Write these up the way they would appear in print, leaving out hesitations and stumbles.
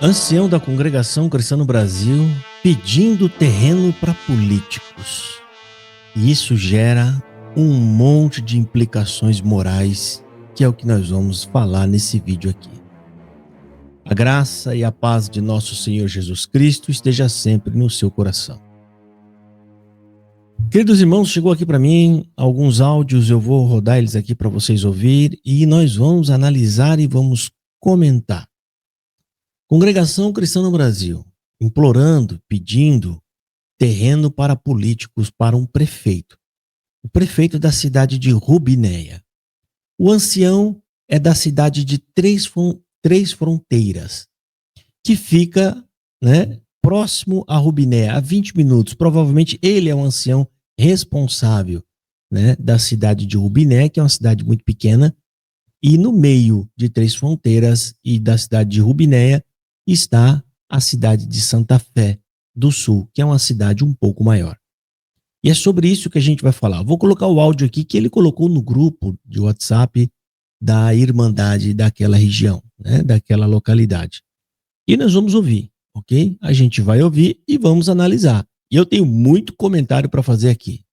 Ancião da Congregação Cristã no Brasil pedindo terreno para políticos. E isso gera um monte de implicações morais, que é o que nós vamos falar nesse vídeo aqui. A graça e a paz de nosso Senhor Jesus Cristo esteja sempre no seu coração. Queridos irmãos, chegou aqui para mim alguns áudios, eu vou rodar eles aqui para vocês ouvir e nós vamos analisar e vamos comentar. Congregação Cristã no Brasil, implorando, pedindo terreno para políticos, para um prefeito. O prefeito da cidade de Rubinéia. O ancião é da cidade de Três Fronteiras, que fica, próximo a Rubinéia, a 20 minutos. Provavelmente ele é um ancião responsável, da cidade de Rubinéia, que é uma cidade muito pequena, e no meio de Três Fronteiras e da cidade de Rubinéia está a cidade de Santa Fé do Sul, que é uma cidade um pouco maior. E é sobre isso que a gente vai falar. Vou colocar o áudio aqui que ele colocou no grupo de WhatsApp da Irmandade daquela região, daquela localidade. E nós vamos ouvir, ok? A gente vai ouvir e vamos analisar. E eu tenho muito comentário para fazer aqui,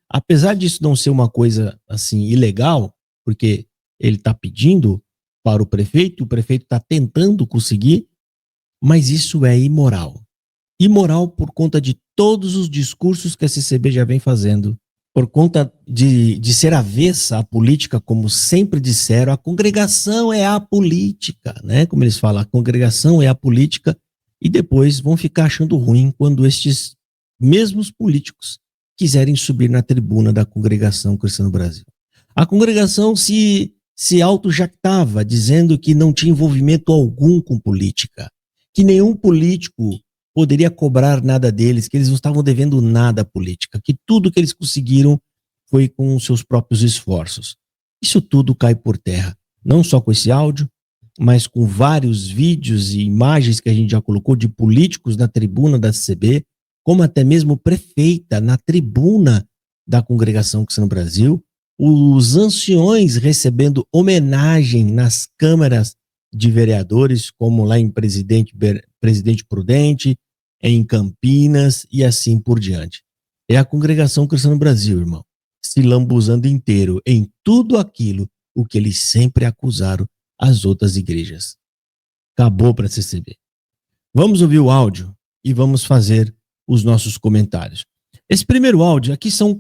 Apesar disso não ser uma coisa assim ilegal, porque ele está pedindo para o prefeito está tentando conseguir, mas isso é imoral. Imoral por conta de todos os discursos que a CCB já vem fazendo, por conta de ser avessa à política, como sempre disseram, a congregação é a política, Como eles falam, a congregação é a política, e depois vão ficar achando ruim quando estes mesmos políticos quiserem subir na tribuna da Congregação Cristã no Brasil. A congregação se auto-jactava, dizendo que não tinha envolvimento algum com política, que nenhum político poderia cobrar nada deles, que eles não estavam devendo nada à política, que tudo que eles conseguiram foi com os seus próprios esforços. Isso tudo cai por terra, não só com esse áudio, mas com vários vídeos e imagens que a gente já colocou de políticos na tribuna da CCB, como até mesmo prefeita na tribuna da Congregação Cristã no Brasil, os anciões recebendo homenagem nas câmaras de vereadores, como lá em Presidente Prudente, em Campinas e assim por diante. É a Congregação Cristã no Brasil, irmão, se lambuzando inteiro em tudo aquilo o que eles sempre acusaram as outras igrejas. Acabou para a CCB. Vamos ouvir o áudio e vamos fazer os nossos comentários. Esse primeiro áudio aqui são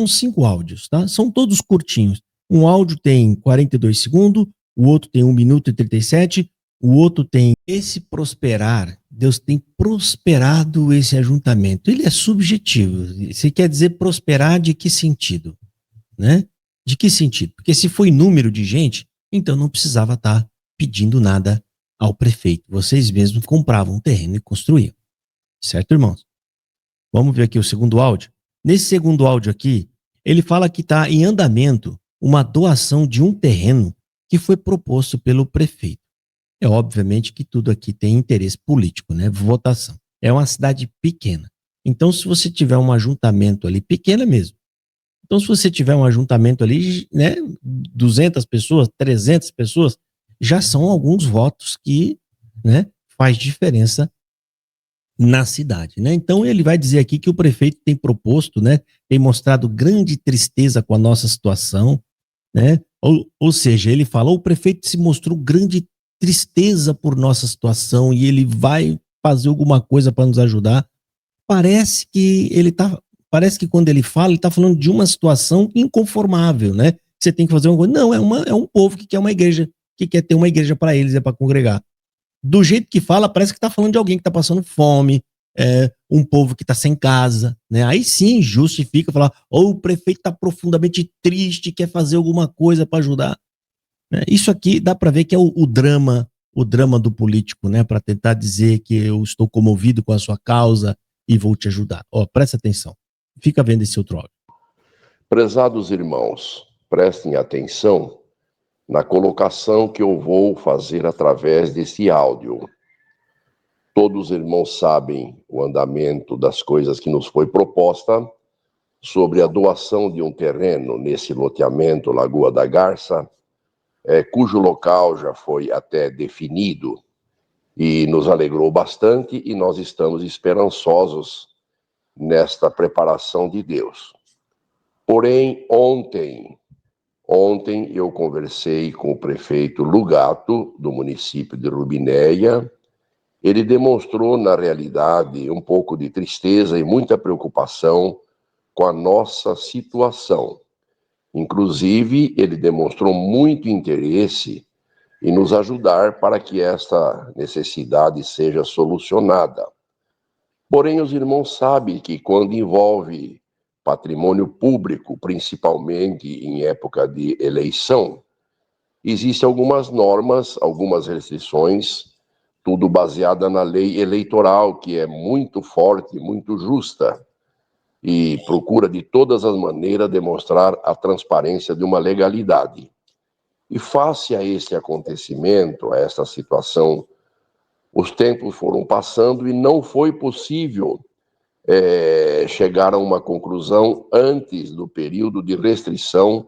5 áudios, tá? São todos curtinhos. Um áudio tem 42 segundos, o outro tem 1 minuto e 37, o outro tem esse prosperar. Deus tem prosperado esse ajuntamento. Ele é subjetivo. Você quer dizer prosperar de que sentido? De que sentido? Porque se foi número de gente, então não precisava estar pedindo nada ao prefeito. Vocês mesmos compravam um terreno e construíam. Certo, irmãos? Vamos ver aqui o segundo áudio. Nesse segundo áudio aqui, ele fala que está em andamento uma doação de um terreno que foi proposto pelo prefeito. É obviamente que tudo aqui tem interesse político, votação. É uma cidade pequena. Então, se você tiver um ajuntamento ali, pequena mesmo. Então, se você tiver um ajuntamento ali, 200 pessoas, 300 pessoas, já são alguns votos que, faz diferença na cidade, Então ele vai dizer aqui que o prefeito tem proposto, tem mostrado grande tristeza com a nossa situação, Ou seja, ele falou, o prefeito se mostrou grande tristeza por nossa situação e ele vai fazer alguma coisa para nos ajudar. Parece que quando ele fala, ele está falando de uma situação inconformável, Você tem que fazer uma coisa. Não, é um povo que quer uma igreja, que quer ter uma igreja para eles, para congregar. Do jeito que fala, parece que está falando de alguém que está passando fome, um povo que está sem casa, Aí sim justifica falar, o prefeito está profundamente triste, quer fazer alguma coisa para ajudar. Isso aqui dá para ver que é o drama do político, para tentar dizer que eu estou comovido com a sua causa e vou te ajudar. Presta atenção. Fica vendo esse outro áudio. Prezados irmãos, prestem atenção na colocação que eu vou fazer através desse áudio. Todos os irmãos sabem o andamento das coisas que nos foi proposta sobre a doação de um terreno nesse loteamento Lagoa da Garça, cujo local já foi até definido. e nos alegrou bastante, e nós estamos esperançosos nesta preparação de Deus. Porém, ontem eu conversei com o prefeito Lugato, do município de Rubinéia. Ele demonstrou, na realidade, um pouco de tristeza e muita preocupação com a nossa situação. Inclusive, ele demonstrou muito interesse em nos ajudar para que esta necessidade seja solucionada. Porém, os irmãos sabem que quando envolve patrimônio público, principalmente em época de eleição, existem algumas normas, algumas restrições, tudo baseada na lei eleitoral, que é muito forte, muito justa, e procura de todas as maneiras demonstrar a transparência de uma legalidade. E face a este acontecimento, a esta situação, os tempos foram passando e não foi possível chegar a uma conclusão antes do período de restrição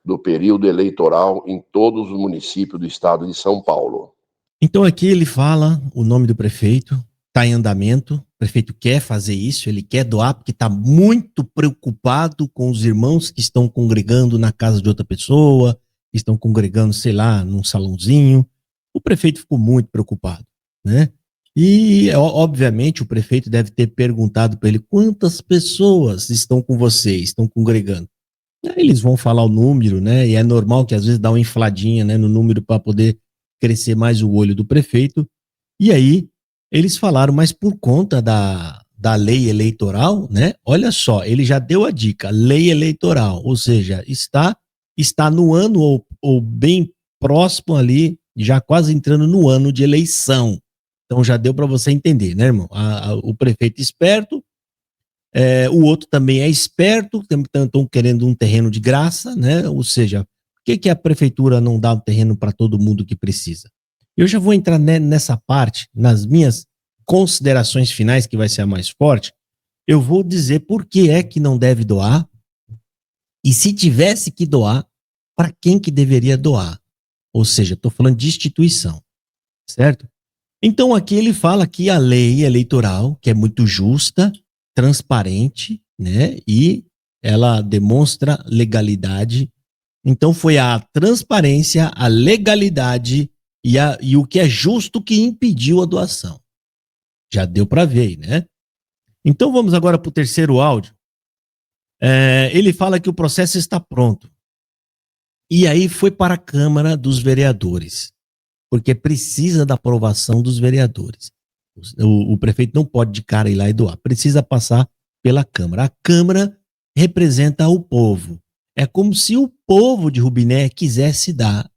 do período eleitoral em todos os municípios do estado de São Paulo. Então aqui ele fala o nome do prefeito, está em andamento, o prefeito quer fazer isso, ele quer doar porque está muito preocupado com os irmãos que estão congregando na casa de outra pessoa, que estão congregando, sei lá, num salãozinho. O prefeito ficou muito preocupado, né? E, obviamente, o prefeito deve ter perguntado para ele quantas pessoas estão com você, estão congregando. Aí eles vão falar o número, né? E é normal que às vezes dá uma infladinha, né, no número para poder crescer mais o olho do prefeito. E aí eles falaram, mas por conta da lei eleitoral, né? Olha só, ele já deu a dica, lei eleitoral, ou seja, está no ano ou bem próximo ali, já quase entrando no ano de eleição. Então já deu para você entender, né, irmão? O prefeito esperto, o outro também é esperto, estão querendo um terreno de graça, né? Ou seja, por que a prefeitura não dá um terreno para todo mundo que precisa? Eu já vou entrar nessa parte, nas minhas considerações finais, que vai ser a mais forte. Eu vou dizer por que é que não deve doar, e se tivesse que doar, para quem que deveria doar? Ou seja, estou falando de instituição, certo? Então aqui ele fala que a lei eleitoral, que é muito justa, transparente, né? E ela demonstra legalidade. Então foi a transparência, a legalidade e o que é justo que impediu a doação. Já deu para ver, né? Então vamos agora para o terceiro áudio. Ele fala que o processo está pronto. E aí foi para a Câmara dos Vereadores, porque precisa da aprovação dos vereadores. O prefeito não pode de cara ir lá e doar, precisa passar pela Câmara. A Câmara representa o povo. É como se o povo de Rubiné quisesse dar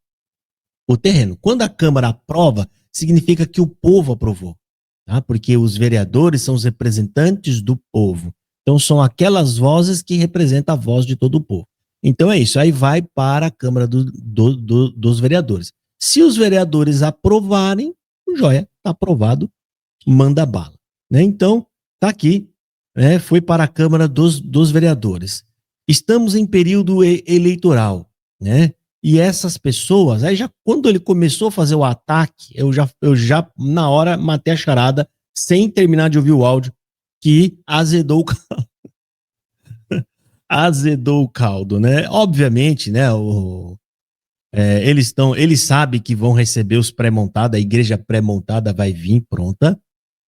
o terreno. Quando a Câmara aprova, significa que o povo aprovou, tá? Porque os vereadores são os representantes do povo. Então são aquelas vozes que representam a voz de todo o povo. Então é isso, aí vai para a Câmara dos Vereadores. Se os vereadores aprovarem, joia, está aprovado, manda bala, né? Então, tá aqui, né? Foi para a Câmara dos Vereadores. Estamos em período eleitoral, né? E essas pessoas, aí já quando ele começou a fazer o ataque, eu já na hora matei a charada, sem terminar de ouvir o áudio, que azedou o caldo, né? Obviamente, né? Eles sabem que vão receber os pré-montados, a igreja pré-montada vai vir pronta.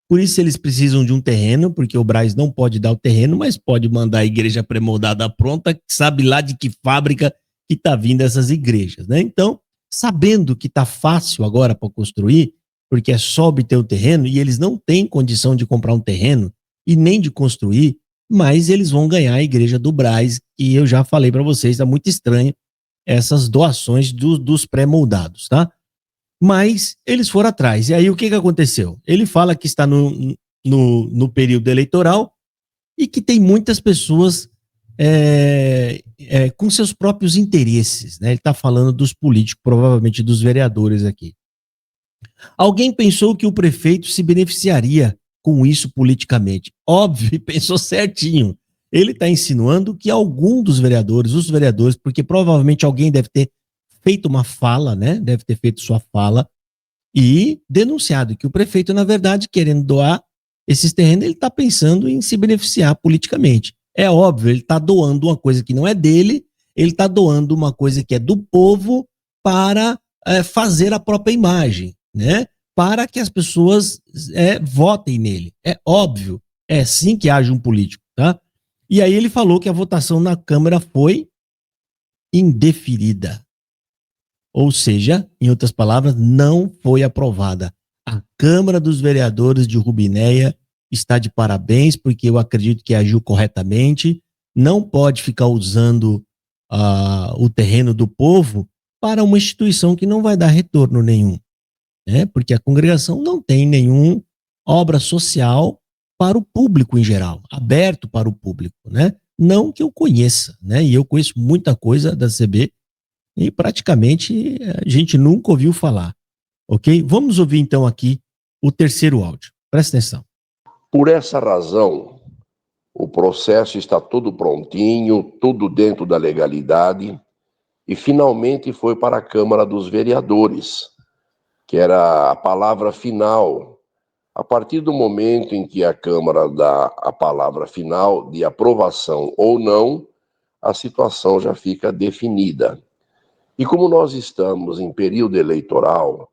Por isso eles precisam de um terreno, porque o Braz não pode dar o terreno, mas pode mandar a igreja pré-moldada pronta, que sabe lá de que fábrica que tá vindo essas igrejas, né? Então, sabendo que tá fácil agora para construir, porque é só obter o terreno, e eles não têm condição de comprar um terreno e nem de construir, mas eles vão ganhar a igreja do Braz, e eu já falei para vocês, tá muito estranho essas doações dos pré-moldados, tá? Mas eles foram atrás. E aí o que aconteceu? Ele fala que está no período eleitoral e que tem muitas pessoas com seus próprios interesses, né? Ele está falando dos políticos, provavelmente dos vereadores aqui. Alguém pensou que o prefeito se beneficiaria com isso politicamente. Óbvio, pensou certinho. Ele está insinuando que algum dos vereadores, os vereadores, porque provavelmente alguém deve ter feito uma fala, né? Deve ter feito sua fala e denunciado que o prefeito, na verdade, querendo doar esses terrenos, ele está pensando em se beneficiar politicamente. É óbvio, ele está doando uma coisa que não é dele, ele está doando uma coisa que é do povo para fazer a própria imagem, né? Para que as pessoas votem nele. É óbvio, é assim que age um político, tá? E aí ele falou que a votação na Câmara foi indeferida. Ou seja, em outras palavras, não foi aprovada. A Câmara dos Vereadores de Rubinéia está de parabéns, porque eu acredito que agiu corretamente. Não pode ficar usando o terreno do povo para uma instituição que não vai dar retorno nenhum, né? Porque a congregação não tem nenhuma obra social para o público em geral, aberto para o público, né? Não que eu conheça, né? E eu conheço muita coisa da CB e praticamente a gente nunca ouviu falar, ok? Vamos ouvir então aqui o terceiro áudio. Presta atenção. Por essa razão, o processo está tudo prontinho, tudo dentro da legalidade, e finalmente foi para a Câmara dos Vereadores, que era a palavra final. A partir do momento em que a Câmara dá a palavra final de aprovação ou não, a situação já fica definida. E como nós estamos em período eleitoral,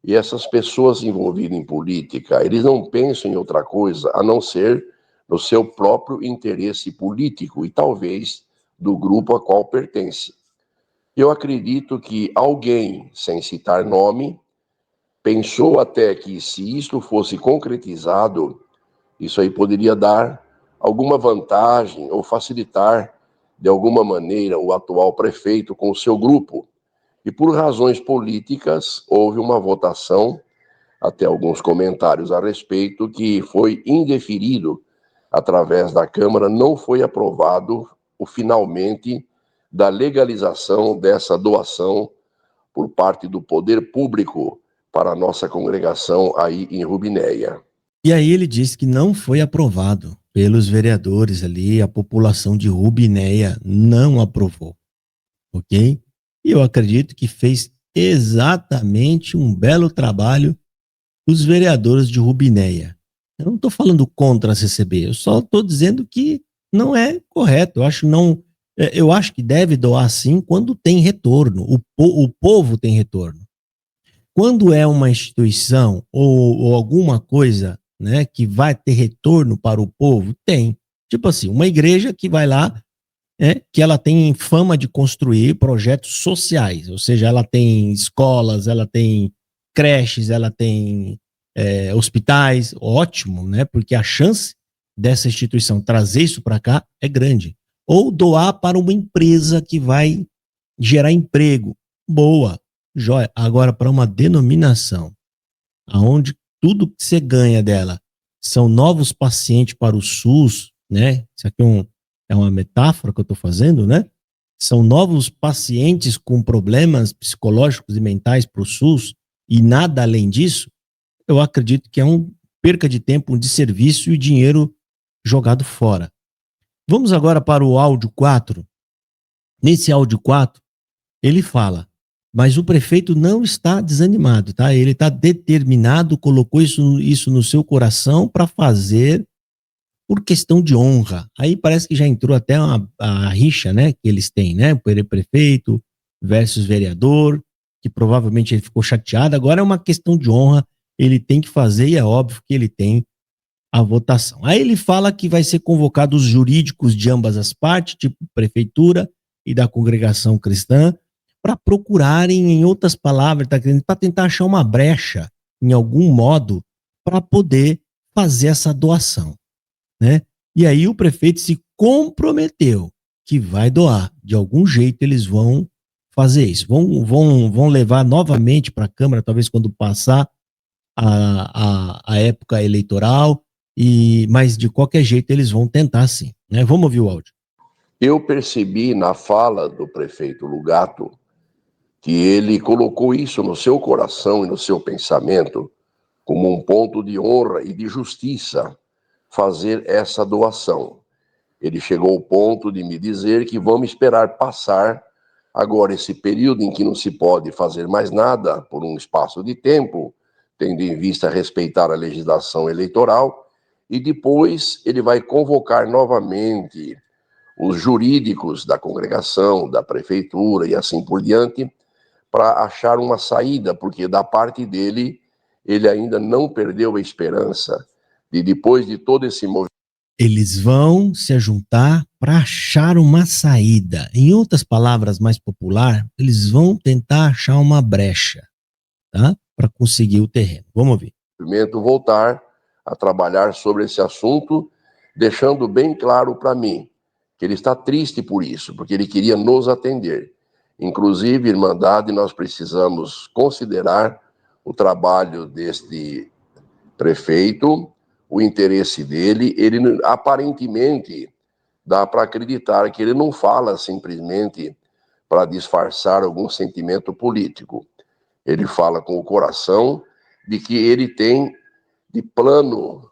e essas pessoas envolvidas em política, eles não pensam em outra coisa a não ser no seu próprio interesse político e talvez do grupo a qual pertence. Eu acredito que alguém, sem citar nome, pensou até que se isto fosse concretizado, isso aí poderia dar alguma vantagem ou facilitar de alguma maneira o atual prefeito com o seu grupo. E por razões políticas, houve uma votação, até alguns comentários a respeito, que foi indeferido através da Câmara, não foi aprovado o finalmente da legalização dessa doação por parte do poder público para a nossa congregação aí em Rubinéia. E aí ele disse que não foi aprovado pelos vereadores ali, a população de Rubinéia não aprovou, ok? E eu acredito que fez exatamente um belo trabalho os vereadores de Rubinéia. Eu não estou falando contra a CCB, eu só estou dizendo que não é correto. Eu acho que deve doar sim quando tem retorno. O povo tem retorno. Quando é uma instituição ou alguma coisa, né, que vai ter retorno para o povo, tem. Tipo assim, uma igreja que vai lá, que ela tem fama de construir projetos sociais, ou seja, ela tem escolas, ela tem creches, ela tem hospitais, ótimo, né? Porque a chance dessa instituição trazer isso para cá é grande. Ou doar para uma empresa que vai gerar emprego, boa, joia. Agora, para uma denominação, aonde tudo que você ganha dela são novos pacientes para o SUS, né? Isso aqui é uma metáfora que eu estou fazendo, né? São novos pacientes com problemas psicológicos e mentais para o SUS e nada além disso. Eu acredito que é um perca de tempo, um desserviço e dinheiro jogado fora. Vamos agora para o áudio 4. Nesse áudio 4, ele fala, mas o prefeito não está desanimado, tá? Ele está determinado, colocou isso no seu coração para fazer por questão de honra. Aí parece que já entrou até a rixa, né, que eles têm, né? O prefeito versus vereador, que provavelmente ele ficou chateado. Agora é uma questão de honra, ele tem que fazer e é óbvio que ele tem a votação. Aí ele fala que vai ser convocado os jurídicos de ambas as partes, tipo prefeitura e da congregação cristã, para procurarem, em outras palavras, para tentar achar uma brecha, em algum modo, para poder fazer essa doação, né? E aí o prefeito se comprometeu que vai doar. De algum jeito eles vão fazer isso. Vão levar novamente para a Câmara, talvez quando passar a época eleitoral, mas de qualquer jeito eles vão tentar sim, né? Vamos ouvir o áudio. Eu percebi na fala do prefeito Lugato que ele colocou isso no seu coração e no seu pensamento como um ponto de honra e de justiça fazer essa doação. Ele chegou ao ponto de me dizer que vamos esperar passar agora esse período em que não se pode fazer mais nada por um espaço de tempo, tendo em vista respeitar a legislação eleitoral, e depois ele vai convocar novamente os jurídicos da congregação, da prefeitura e assim por diante, para achar uma saída, porque da parte dele, ele ainda não perdeu a esperança de, depois de todo esse movimento. Eles vão se ajuntar para achar uma saída. Em outras palavras mais popular, eles vão tentar achar uma brecha, tá? Para conseguir o terreno. Vamos ver. Voltar a trabalhar sobre esse assunto, deixando bem claro para mim que ele está triste por isso, porque ele queria nos atender. Inclusive, Irmandade, nós precisamos considerar o trabalho deste prefeito, o interesse dele. Ele aparentemente dá para acreditar que ele não fala simplesmente para disfarçar algum sentimento político. Ele fala com o coração de que ele tem de plano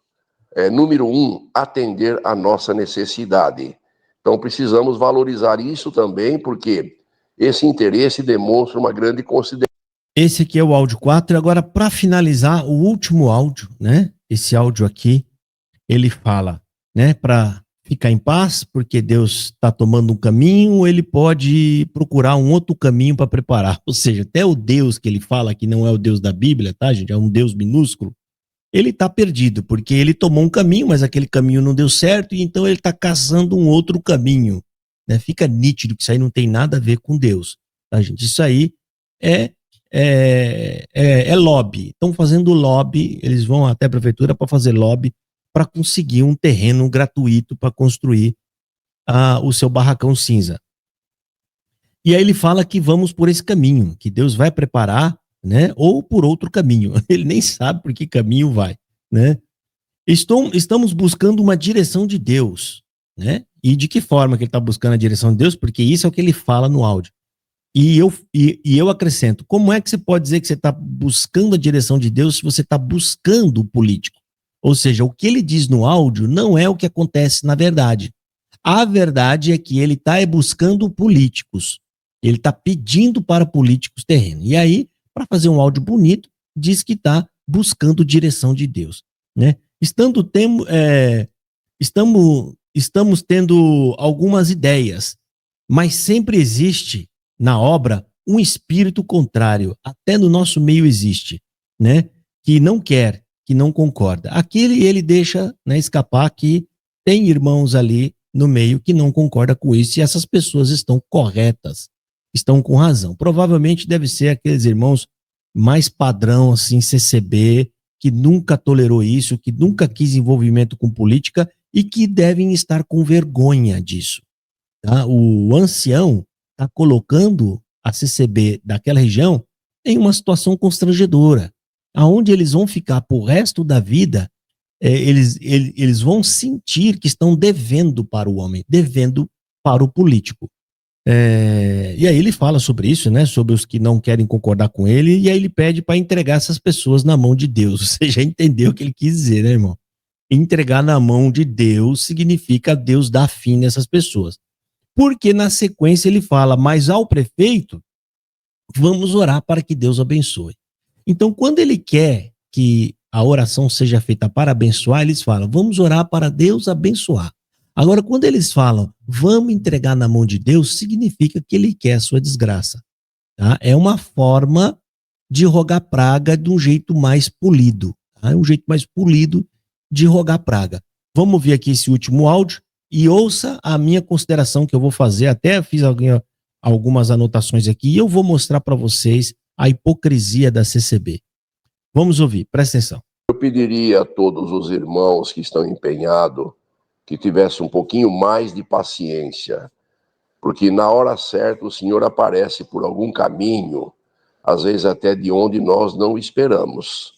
número 1, atender a nossa necessidade. Então precisamos valorizar isso também, porque esse interesse demonstra uma grande consideração. Esse aqui é o áudio 4, e agora para finalizar o último áudio, né? Esse áudio aqui, ele fala, né, para ficar em paz, porque Deus está tomando um caminho, ou ele pode procurar um outro caminho para preparar. Ou seja, até o Deus que ele fala, que não é o Deus da Bíblia, tá, gente? É um Deus minúsculo. Ele está perdido, porque ele tomou um caminho, mas aquele caminho não deu certo, e então ele está caçando um outro caminho. Né? Fica nítido que isso aí não tem nada a ver com Deus. Tá, gente? Isso aí é lobby. Estão fazendo lobby, eles vão até a prefeitura para fazer lobby para conseguir um terreno gratuito para construir o seu barracão cinza. E aí ele fala que vamos por esse caminho, que Deus vai preparar, né? Ou por outro caminho. Ele nem sabe por que caminho vai, né? Estamos buscando uma direção de Deus, né? E de que forma que ele está buscando a direção de Deus? Porque isso é o que ele fala no áudio. E eu acrescento, como é que você pode dizer que você está buscando a direção de Deus se você está buscando o político? Ou seja, o que ele diz no áudio não é o que acontece na verdade. A verdade é que ele está buscando políticos. Ele está pedindo para políticos terreno. E aí, para fazer um áudio bonito, diz que está buscando direção de Deus. Né? Estamos tendo algumas ideias, mas sempre existe na obra um espírito contrário. Até no nosso meio existe, né? Que não quer, que não concorda. Aqui ele deixa, né, escapar que tem irmãos ali no meio que não concorda com isso, e essas pessoas estão corretas, estão com razão. Provavelmente deve ser aqueles irmãos mais padrão, assim, CCB, que nunca tolerou isso, que nunca quis envolvimento com política e que devem estar com vergonha disso. Tá? O ancião está colocando a CCB daquela região em uma situação constrangedora, aonde eles vão ficar por resto da vida. Eles vão sentir que estão devendo para o homem, devendo para o político. E aí ele fala sobre isso, né? Sobre os que não querem concordar com ele, e aí ele pede para entregar essas pessoas na mão de Deus. Você já entendeu o que ele quis dizer, né, irmão? Entregar na mão de Deus significa Deus dar fim nessas pessoas. Porque na sequência ele fala, mas ao prefeito, vamos orar para que Deus abençoe. Então, quando ele quer que a oração seja feita para abençoar, eles falam, vamos orar para Deus abençoar. Agora, quando eles falam, vamos entregar na mão de Deus, significa que ele quer a sua desgraça. Tá? É uma forma de rogar praga de um jeito mais polido. Tá? É um jeito mais polido de rogar praga. Vamos ver aqui esse último áudio e ouça a minha consideração que eu vou fazer. Até fiz algumas anotações aqui e eu vou mostrar para vocês a hipocrisia da CCB. Vamos ouvir, presta atenção. Eu pediria a todos os irmãos que estão empenhados que tivessem um pouquinho mais de paciência, porque na hora certa o Senhor aparece por algum caminho, às vezes até de onde nós não esperamos.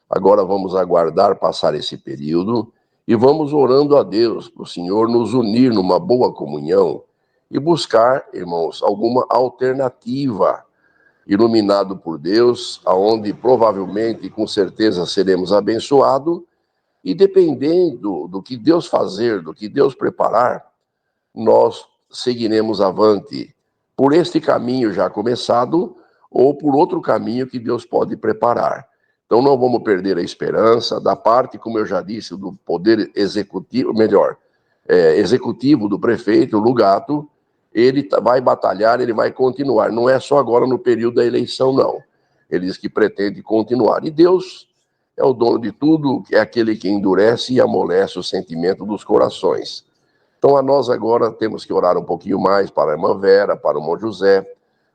Agora vamos aguardar passar esse período e vamos orando a Deus para o Senhor nos unir numa boa comunhão e buscar, irmãos, alguma alternativa, iluminado por Deus, aonde provavelmente e com certeza seremos abençoados, e dependendo do que Deus fazer, do que Deus preparar, nós seguiremos avante por este caminho já começado ou por outro caminho que Deus pode preparar. Então não vamos perder a esperança da parte, como eu já disse, do poder executivo, executivo do prefeito Lugato. Ele vai batalhar, ele vai continuar. Não é só agora no período da eleição, não. Ele diz que pretende continuar. E Deus é o dono de tudo, é aquele que endurece e amolece o sentimento dos corações. Então, a nós agora temos que orar um pouquinho mais para a irmã Vera, para o irmão José,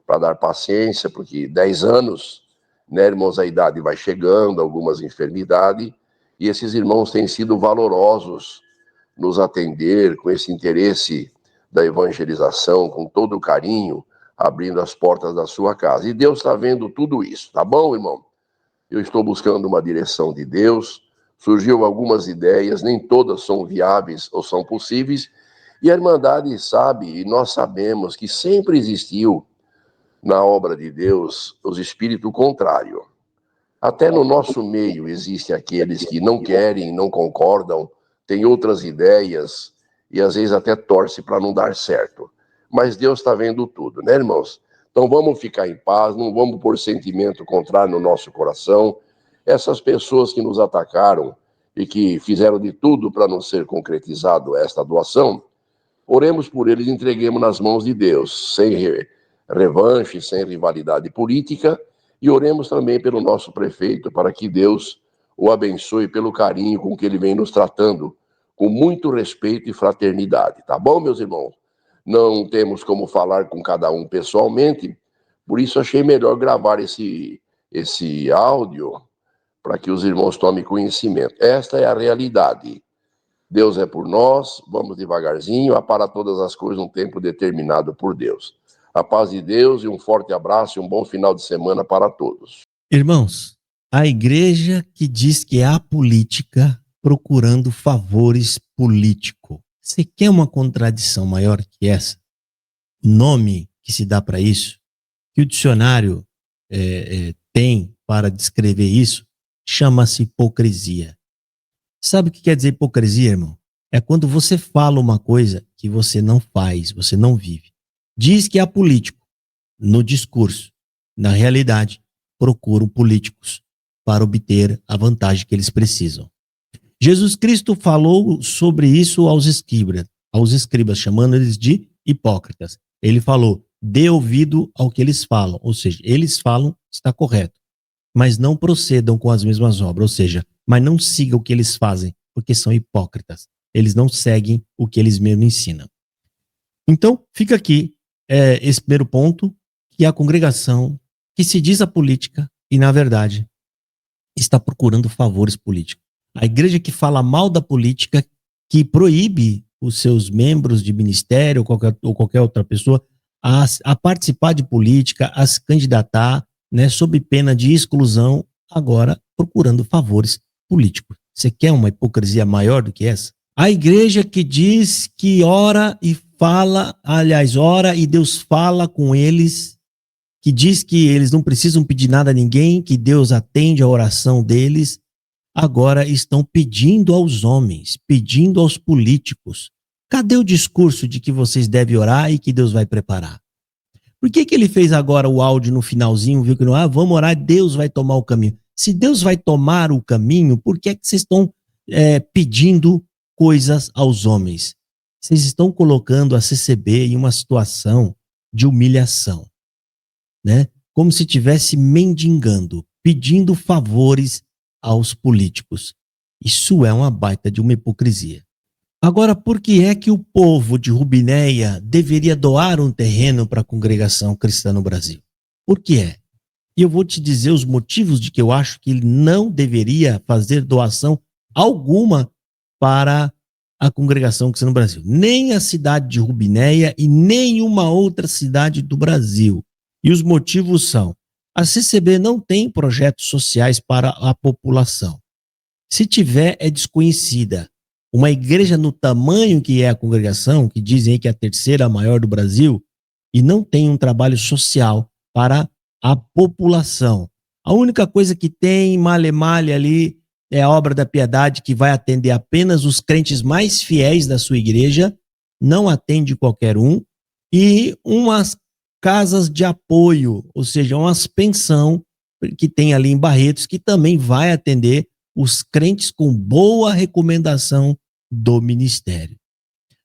para dar paciência, porque 10 anos, né, irmãos, a idade vai chegando, algumas enfermidades, e esses irmãos têm sido valorosos nos atender com esse interesse da evangelização, com todo o carinho, abrindo as portas da sua casa. E Deus está vendo tudo isso, tá bom, irmão? Eu estou buscando uma direção de Deus, surgiu algumas ideias, nem todas são viáveis ou são possíveis, e a Irmandade sabe, e nós sabemos que sempre existiu na obra de Deus os espíritos contrários. Até no nosso meio existem aqueles que não querem, não concordam, têm outras ideias e às vezes até torcem para não dar certo. Mas Deus está vendo tudo, né, irmãos? Então vamos ficar em paz, não vamos pôr sentimento contrário no nosso coração. Essas pessoas que nos atacaram e que fizeram de tudo para não ser concretizado esta doação, oremos por eles e entreguemos nas mãos de Deus, sem revanche, sem rivalidade política, e oremos também pelo nosso prefeito, para que Deus o abençoe pelo carinho com que ele vem nos tratando, com muito respeito e fraternidade. Tá bom, meus irmãos? Não temos como falar com cada um pessoalmente, por isso achei melhor gravar esse áudio para que os irmãos tomem conhecimento. Esta é a realidade. Deus é por nós, vamos devagarzinho, há para todas as coisas um tempo determinado por Deus. A paz de Deus e um forte abraço e um bom final de semana para todos. Irmãos, a igreja que diz que é apolítica procurando favores políticos. Você quer uma contradição maior que essa? O nome que se dá para isso, que o dicionário tem para descrever isso, chama-se hipocrisia. Sabe o que quer dizer hipocrisia, irmão? É quando você fala uma coisa que você não faz, você não vive. Diz que é apolítico no discurso. Na realidade, procuram políticos para obter a vantagem que eles precisam. Jesus Cristo falou sobre isso aos escribas, chamando eles de hipócritas. Ele falou, dê ouvido ao que eles falam, ou seja, eles falam, está correto, mas não procedam com as mesmas obras, ou seja, mas não sigam o que eles fazem, porque são hipócritas. Eles não seguem o que eles mesmos ensinam. Então, fica aqui esse primeiro ponto, que é a congregação que se diz apolítica e, na verdade, está procurando favores políticos. A igreja que fala mal da política, que proíbe os seus membros de ministério ou qualquer outra pessoa a participar de política, a se candidatar, né, sob pena de exclusão, agora procurando favores políticos. Você quer uma hipocrisia maior do que essa? A igreja que diz que ora e fala, aliás, ora e Deus fala com eles, que diz que eles não precisam pedir nada a ninguém, que Deus atende a oração deles, agora estão pedindo aos homens, pedindo aos políticos. Cadê o discurso de que vocês devem orar e que Deus vai preparar? Por que ele fez agora o áudio no finalzinho, viu que não, vamos orar, Deus vai tomar o caminho. Se Deus vai tomar o caminho, por que vocês estão pedindo coisas aos homens? Vocês estão colocando a CCB em uma situação de humilhação, né? Como se estivesse mendigando, pedindo favores aos políticos. Isso é uma baita de uma hipocrisia. Agora, por que é que o povo de Rubinéia deveria doar um terreno para a congregação cristã no Brasil? Por que é? E eu vou te dizer os motivos de que eu acho que ele não deveria fazer doação alguma para a congregação cristã no Brasil. Nem a cidade de Rubinéia e nenhuma outra cidade do Brasil. E os motivos são: a CCB não tem projetos sociais para a população. Se tiver, é desconhecida. Uma igreja no tamanho que é a congregação, que dizem que é a terceira maior do Brasil, e não tem um trabalho social para a população. A única coisa que tem, male-male ali, é a obra da piedade, que vai atender apenas os crentes mais fiéis da sua igreja, não atende qualquer um, e umas casas de apoio, ou seja, umas pensão que tem ali em Barretos, que também vai atender os crentes com boa recomendação do ministério.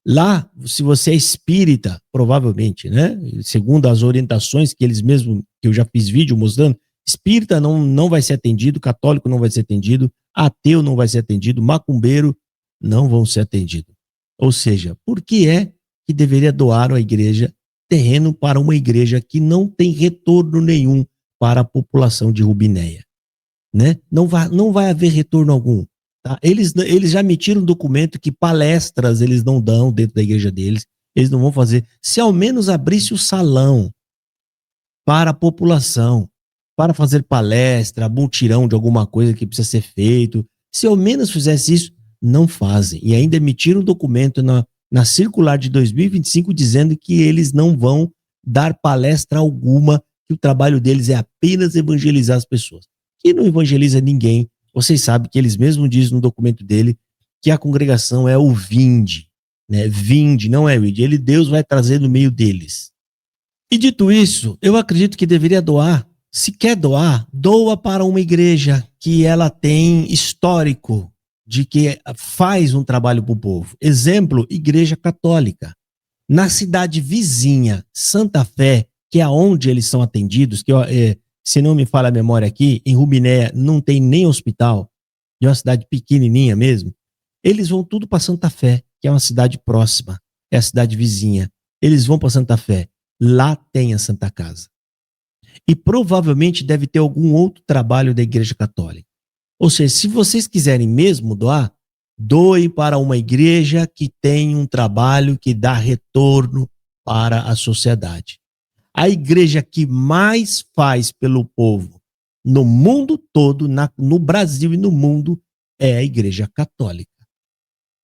Lá, se você é espírita, provavelmente, né? Segundo as orientações que eles mesmos, que eu já fiz vídeo mostrando, espírita não vai ser atendido, católico não vai ser atendido, ateu não vai ser atendido, macumbeiro não vão ser atendidos. Ou seja, por que é que deveria doar a igreja terreno para uma igreja que não tem retorno nenhum para a população de Rubinéia, né? Não vai haver retorno algum. Tá? Eles já emitiram um documento que palestras eles não dão dentro da igreja deles, eles não vão fazer. Se ao menos abrisse o salão para a população, para fazer palestra, mutirão de alguma coisa que precisa ser feito, se ao menos fizesse isso, não fazem. E ainda emitiram um documento na circular de 2025 dizendo que eles não vão dar palestra alguma, que o trabalho deles é apenas evangelizar as pessoas. Que não evangeliza ninguém. Vocês sabem que eles mesmos dizem no documento dele que a congregação é o vinde, né? Vinde, não é vinde. Deus vai trazer no meio deles. E dito isso, eu acredito que deveria doar. Se quer doar, doa para uma igreja que ela tem histórico de que faz um trabalho para o povo. Exemplo, Igreja Católica. Na cidade vizinha, Santa Fé, que é onde eles são atendidos, que se não me falha a memória aqui, em Rubinéia não tem nem hospital, é uma cidade pequenininha mesmo, eles vão tudo para Santa Fé, que é uma cidade próxima, é a cidade vizinha. Eles vão para Santa Fé, lá tem a Santa Casa. E provavelmente deve ter algum outro trabalho da Igreja Católica. Ou seja, se vocês quiserem mesmo doar, doem para uma igreja que tem um trabalho que dá retorno para a sociedade. A igreja que mais faz pelo povo no mundo todo, no Brasil e no mundo, é a Igreja Católica.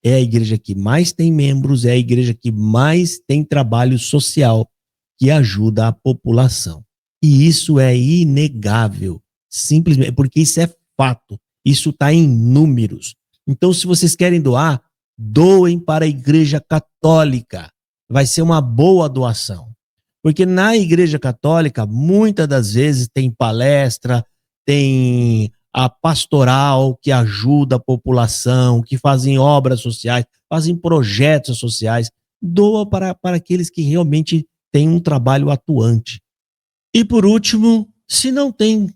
É a igreja que mais tem membros, é a igreja que mais tem trabalho social que ajuda a população. E isso é inegável, simplesmente, porque isso é fato, isso está em números. Então, se vocês querem doar, doem para a Igreja Católica. Vai ser uma boa doação. Porque na Igreja Católica, muitas das vezes tem palestra, tem a pastoral que ajuda a população, que fazem obras sociais, fazem projetos sociais. Doa para aqueles que realmente têm um trabalho atuante. E por último, se não tem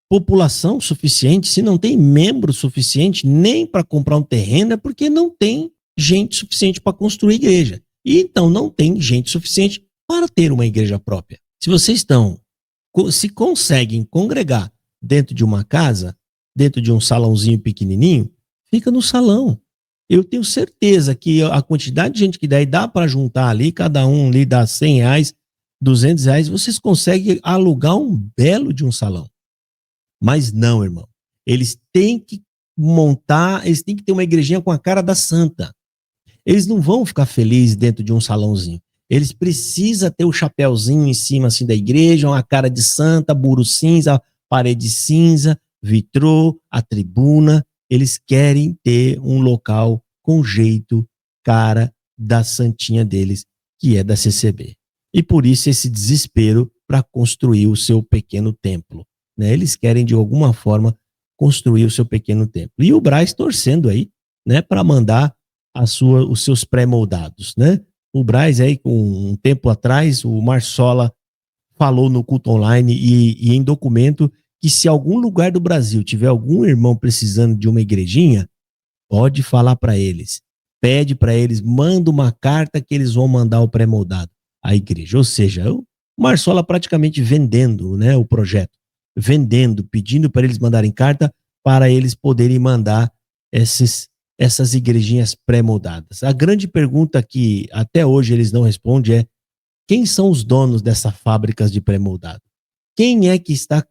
população suficiente, se não tem membro suficiente nem para comprar um terreno, é porque não tem gente suficiente para construir igreja. E então não tem gente suficiente para ter uma igreja própria. Se vocês se conseguem congregar dentro de uma casa, dentro de um salãozinho pequenininho, fica no salão. Eu tenho certeza que a quantidade de gente que daí dá para juntar ali, cada um ali dá R$100, R$200, vocês conseguem alugar um belo de um salão. Mas não, irmão. Eles têm que montar, eles têm que ter uma igrejinha com a cara da santa. Eles não vão ficar felizes dentro de um salãozinho. Eles precisam ter o chapéuzinho em cima assim da igreja, uma cara de santa, muro cinza, parede cinza, vitrô, a tribuna. Eles querem ter um local com jeito, cara da santinha deles, que é da CCB. E por isso esse desespero para construir o seu pequeno templo. Né? Eles querem, de alguma forma, construir o seu pequeno templo. E o Braz torcendo aí, né, para mandar os seus pré-moldados. Né? O Braz, aí, um tempo atrás, o Marsola falou no culto online e em documento que se algum lugar do Brasil tiver algum irmão precisando de uma igrejinha, pode falar para eles. Pede para eles, manda uma carta que eles vão mandar o pré-moldado à igreja. Ou seja, o Marsola praticamente vendendo, né, o projeto. Vendendo, pedindo para eles mandarem carta para eles poderem mandar essas igrejinhas pré-moldadas. A grande pergunta que até hoje eles não respondem é: quem são os donos dessas fábricas de pré-moldado? Quem é que está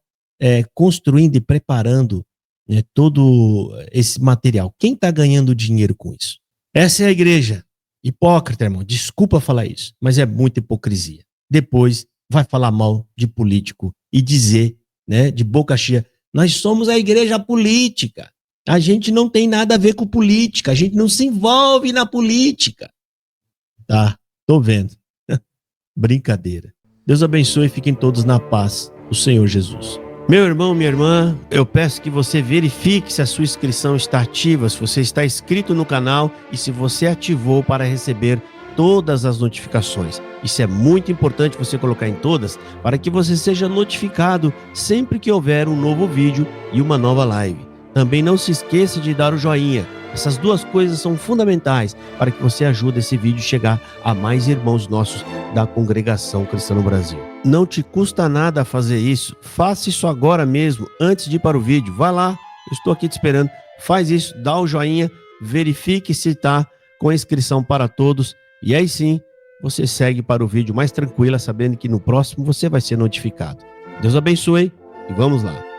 construindo e preparando, né, todo esse material? Quem está ganhando dinheiro com isso? Essa é a igreja. Hipócrita, irmão. Desculpa falar isso, mas é muita hipocrisia. Depois vai falar mal de político e dizer, né, de boca cheia, nós somos a igreja política. A gente não tem nada a ver com política. A gente não se envolve na política. Tá, tô vendo. Brincadeira. Deus abençoe e fiquem todos na paz do Senhor Jesus. Meu irmão, minha irmã, eu peço que você verifique se a sua inscrição está ativa, se você está inscrito no canal e se você ativou para receber todas as notificações. Isso é muito importante você colocar em todas para que você seja notificado sempre que houver um novo vídeo e uma nova live. Também não se esqueça de dar o joinha. Essas duas coisas são fundamentais para que você ajude esse vídeo a chegar a mais irmãos nossos da Congregação Cristã no Brasil. Não te custa nada fazer isso. Faça isso agora mesmo, antes de ir para o vídeo. Vai lá, eu estou aqui te esperando. Faz isso, dá o joinha, verifique se está com a inscrição para todos. E aí sim, você segue para o vídeo mais tranquila, sabendo que no próximo você vai ser notificado. Deus abençoe e vamos lá.